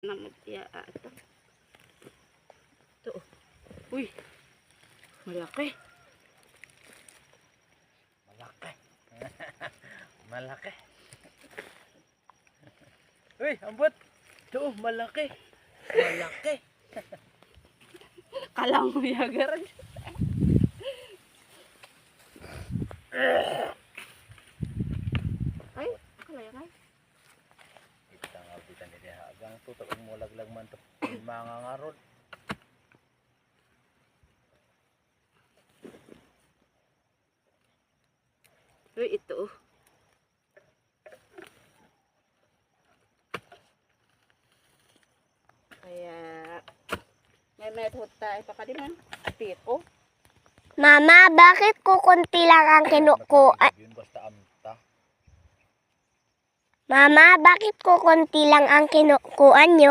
na magtiya. Ito. Ito. Uy. Malaki. Malaki. Malaki. Uy, ambot. Ito, malaki. Malaki. Kalang mo yagaran. Ay, kalaya ka. Kita nga bitan ni hagang tutok mo laglag man to. Mga ngarod. Uy, ito. Kaya may method tayo pa kadiman. Pito. Mama, bakit kukunti lang ang kinukuan? Yun basta amta. Mama, bakit kukunti lang ang kinukuan nyo?